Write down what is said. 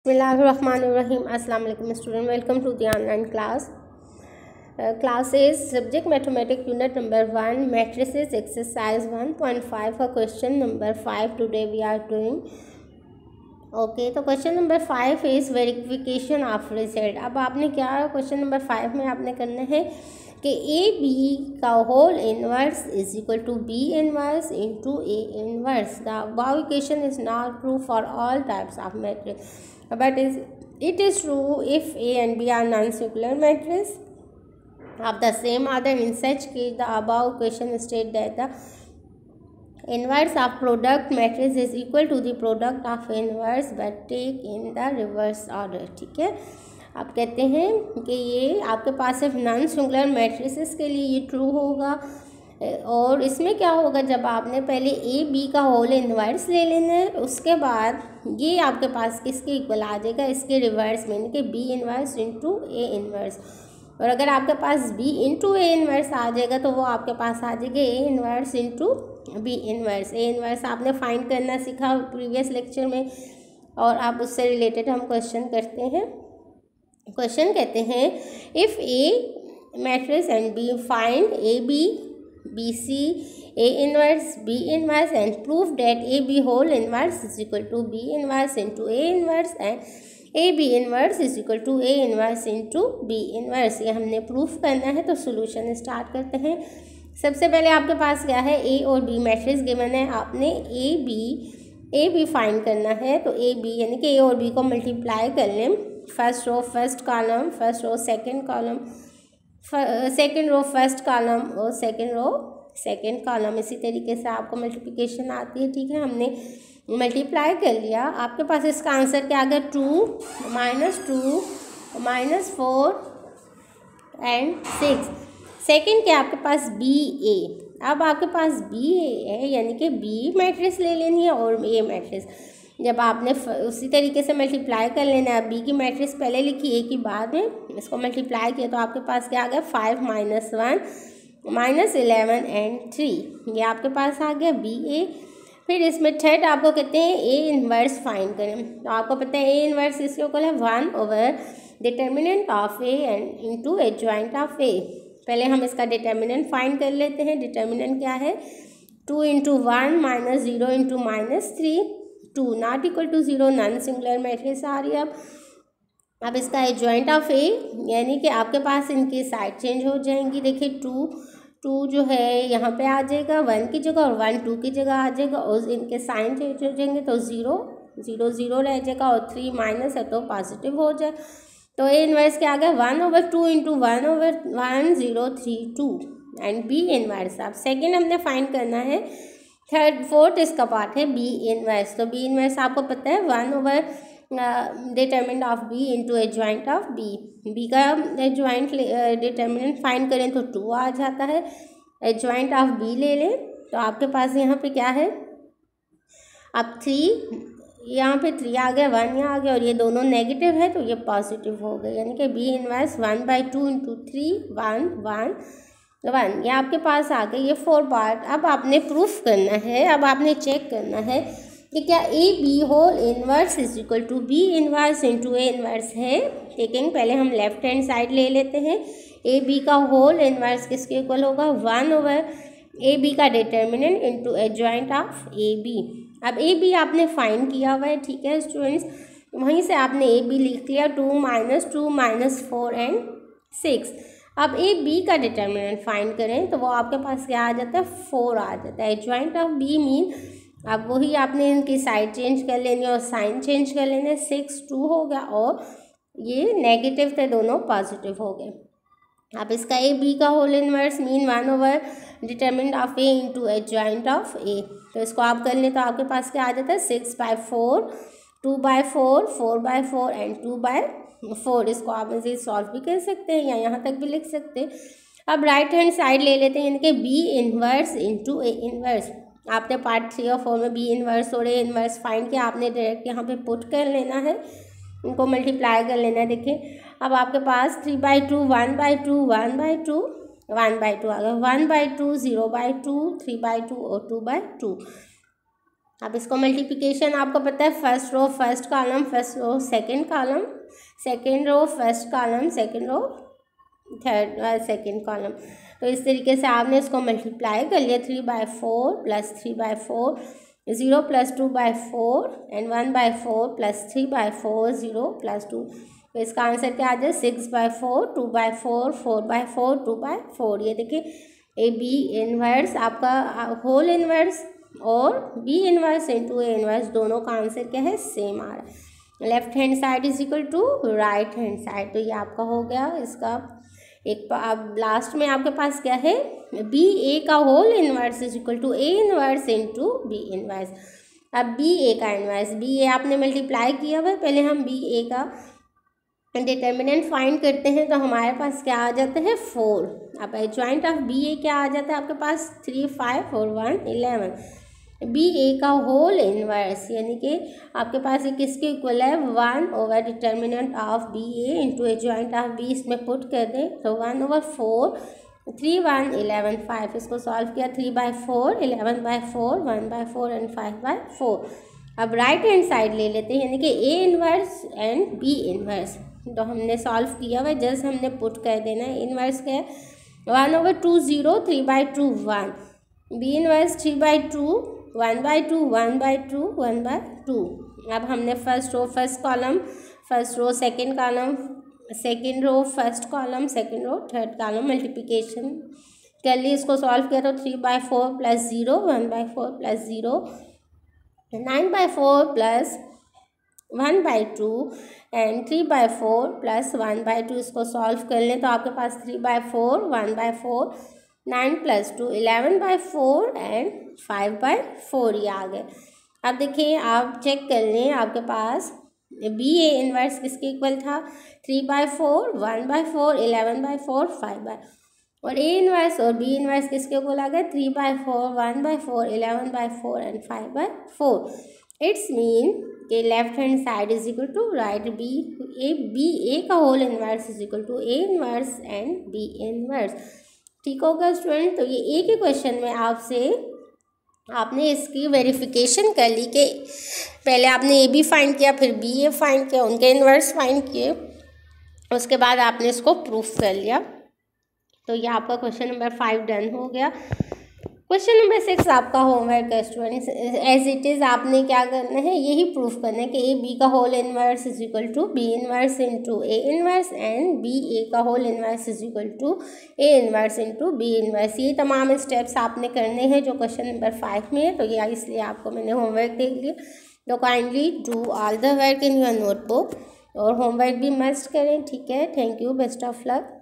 Bismillahirrahmanirrahim. Assalamu alaikum student. Welcome to the online class. Class is subject mathematics unit number 1 matrices exercise 1.5 for question number 5 today we are doing. Okay तो question number 5 is verification of result. अब आपने क्या question number 5 में आपने करना है कि A B का whole inverse is equal to B inverse into A inverse. The above equation is not true for all types of matrix but it is true if A and B are non-circular matrices of the same order. In such case, the above equation states that the inverse of product matrix is equal to the product of inverse but take in the reverse order. ठीक है, आप कहते हैं कि ये आपके पास सिर्फ non singular matrices के लिए ये ट्रू होगा। और इसमें क्या होगा, जब आपने पहले ए बी का होल इन्वर्स ले लेना है, उसके बाद ये आपके पास किसके इक्वल आ जाएगा, इसके रिवर्स में, यानी कि B inverse into A inverse. और अगर आपके पास बी इंटू ए इन्वर्स आ जाएगा तो वो आपके पास आ जाएगा A inverse into B inverse. A inverse आपने फाइंड करना सीखा प्रीवियस लेक्चर में, और आप उससे रिलेटेड हम क्वेश्चन करते हैं। क्वेश्चन कहते हैं if A matrix and B find A B BC A inverse B inverse and prove that AB whole inverse is equal to B inverse into A inverse and AB inverse is equal to A inverse into B inverse। ये हमने proof करना है। तो solution start करते हैं। सबसे पहले आपके पास क्या है, A और B मैट्रिक्स गिवन है, आपने ए बी फाइंड करना है। तो ए बी यानी कि A और B को मल्टीप्लाई कर लें। First row first column, first row second column, second row first column और सेकेंड रो सेकेंड कॉलम। इसी तरीके से आपको मल्टीप्लिकेशन आती है। ठीक है, हमने मल्टीप्लाई कर लिया। आपके पास इसका आंसर क्या आ गया, 2 - 4 एंड 6। सेकेंड क्या आपके पास बी ए। अब आपके पास बी ए है, यानी कि बी मैट्रिक्स ले लेनी है और ए मैट्रिक्स। जब आपने उसी तरीके से मल्टीप्लाई कर लेना है, बी की मैट्रिक्स पहले लिखी, ए की बाद में, इसको मल्टीप्लाई किया तो आपके पास क्या आ गया, 5 - 1 - 11 एंड 3। ये आपके पास आ गया बी ए। फिर इसमें थर्ड आपको कहते हैं ए इन्वर्स फाइंड करें। तो आपको पता है ए इन्वर्स इसके इक्वल है 1 over determinant of A and into adjoint of A. पहले हम इसका डिटर्मिनेंट फाइंड कर लेते हैं। डिटर्मिनेंट क्या है, 2 × 1 - 0 × -3, 2 not equal to 0, non singular matrix आ रही है। अब इसका एडजॉइंट ऑफ ए, यानी कि आपके पास इनकी साइड चेंज हो जाएंगी। देखिए 2 जो है यहाँ पे आ जाएगा 1 की जगह, और 1 2 की जगह आ जाएगा, और इनके साइन चेंज हो जाएंगे तो 0 0 0 रह जाएगा, और 3 माइनस है तो पॉजिटिव हो जाए। तो ए इन्वर्स क्या आ गया, 1/2 × 1/1 0 3 2 एंड बी इन्वर्स। अब सेकेंड हमने फाइंड करना है। थर्ड फोर्थ इसका पार्ट है बी इनवर्स। तो बी इनवर्स आपको पता है 1 over determinant of B into adjoint of B. B का एडजॉइंट डिटर्मिनेंट फाइंड करें तो 2 आ जाता है। एडजॉइंट ऑफ बी ले लें तो आपके पास यहाँ पे क्या है, अब 3 यहाँ पे 3 आ गया, 1 यहाँ आ गया, और ये दोनों नेगेटिव है तो ये पॉजिटिव हो गए, यानी कि बी इनवर्स 1/2 × 3 1 1 1। ये आपके पास आ गए ये 4 पार्ट। अब आपने प्रूफ करना है, अब आपने चेक करना है कि क्या A B whole inverse is equal to B inverse into A inverse है। टेकिंग पहले हम लेफ्ट हैंड साइड ले लेते हैं। ए बी का होल इन्वर्स किसके इक्वल होगा, 1 ओवर ए बी का determinant into adjoint of A B. अब ए बी आपने फाइंड किया हुआ है। ठीक है स्टूडेंट्स, वहीं से आपने ए बी लिख लिया, 2 - 2 - 4 एंड 6। अब ए बी का डिटर्मिनेंट फाइंड करें तो वो आपके पास क्या आ जाता है, 4 आ जाता है। एडजॉइंट ऑफ बी मीन, अब वही आपने इनकी साइड चेंज कर लेनी और साइन चेंज कर लेने। 6 2 हो गया, और ये नेगेटिव थे दोनों पॉजिटिव हो गए। अब इसका ए बी का whole inverse mean 1 over determinant of A into adjoint of A. तो इसको आप कर लें तो आपके पास क्या आ जाता है, 6/4 2/4 4/4 एंड 2/4। इसको आप ऐसे सॉल्व भी कर सकते हैं या यहाँ तक भी लिख सकते हैं। अब राइट हैंड साइड ले लेते हैं, यानी कि B inverse into A inverse. आपने पार्ट 3 और 4 में बी इन्वर्स और ए इन्वर्स फाइंड किया, आपने डायरेक्ट यहाँ पे पुट कर लेना है, इनको मल्टीप्लाई कर लेना है। देखिए अब आपके पास 3/2 1/2 1/2 1/2 आ गया, 1/2 0/2 3/2 और 2/2। अब इसको मल्टीप्लिकेशन आपको पता है, first row first column, first row second column, second row first column, second row third second column. तो इस तरीके से आपने इसको मल्टीप्लाई कर लिया। 3/4 + 3/4, 0 + 2/4 एंड 1/4 + 3/4, 0 + 2। तो इसका आंसर क्या आ जाए? 6/4, 2/4, 4/4, 2/4। ये देखिए ए बी इनवर्स आपका होल इनवर्स और B inverse into A inverse, दोनों का आंसर क्या है? सेम आ रहा है। Left hand side is equal to right hand side. तो ये आपका हो गया इसका एक। अब लास्ट में आपके पास क्या है? बी ए का whole inverse is equal to A inverse into B inverse. अब बी ए का इनवर्स, बी ए आपने मल्टीप्लाई किया हुआ है, पहले हम बी ए का डिटर्मिनेंट फाइंड करते हैं। तो हमारे पास क्या आ जाता है? 4। अब एडजॉइंट ऑफ बी ए क्या आ जाता है आपके पास? 3, 5 और 1, 11। बी ए का होल इनवर्स यानी कि आपके पास ये किसके इक्वल है? 1 over determinant of B A into adjoint of B, इसमें पुट कर दें तो 1/4, 3, 1, 11, 5। इसको सॉल्व किया, 3/4, 11/4, 1/4 एंड 5/4। अब राइट हैंड साइड ले लेते हैं यानी कि A inverse and B inverse. तो हमने सॉल्व किया हुआ, जस्ट हमने पुट कर देना है। इनवर्स क्या है? 1/2, 0, 3/2, 1। B inverse 3/2, 1/2, 1/2, 1/2। अब हमने first row first column, first row second column, second row first column, second row third column multiplication कर ली। इसको सॉल्व किया तो 3/4 + 0, 1/4 + 0, 9/4 + 1/2 एंड 3/4 + 1/2। इसको सॉल्व कर लें तो आपके पास 3/4, 1/4, 9 + 2, 11/4 एंड 5/4 ये आ गए। अब देखिए आप चेक कर लें, आपके पास बी ए इनवर्स किसके इक्वल था? 3/4, 1/4, 11/4, 5/4। और ए इनवर्स और बी इनवर्स किसके इक्वल आ गए? 3/4, 1/4, 11/4 एंड 5/4। इट्स मीन कि left hand side is equal to right B A का whole inverse is equal to A inverse and B inverse. ठीक होगा स्टूडेंट? तो ये एक ही क्वेश्चन में आपने इसकी वेरिफिकेशन कर ली कि पहले आपने ए बी फाइंड किया, फिर बी ए फाइंड किया, उनके इनवर्स फाइंड किए, उसके बाद आपने इसको प्रूफ कर लिया। तो ये आपका क्वेश्चन नंबर 5 डन हो गया। क्वेश्चन नंबर 6 आपका होमवर्क है स्टूडेंट्स। एज इट इज़ आपने क्या करना है? यही प्रूफ करना है कि ए बी का whole inverse is equal to B inverse into A inverse and B A का whole inverse is equal to A inverse into B inverse. ये तमाम स्टेप्स आपने करने हैं जो क्वेश्चन नंबर 5 में है। तो ये इसलिए आपको मैंने होमवर्क दे दिया। तो kindly do all the work in your notebook और होमवर्क भी मस्ट करें। ठीक है, thank you, best of luck.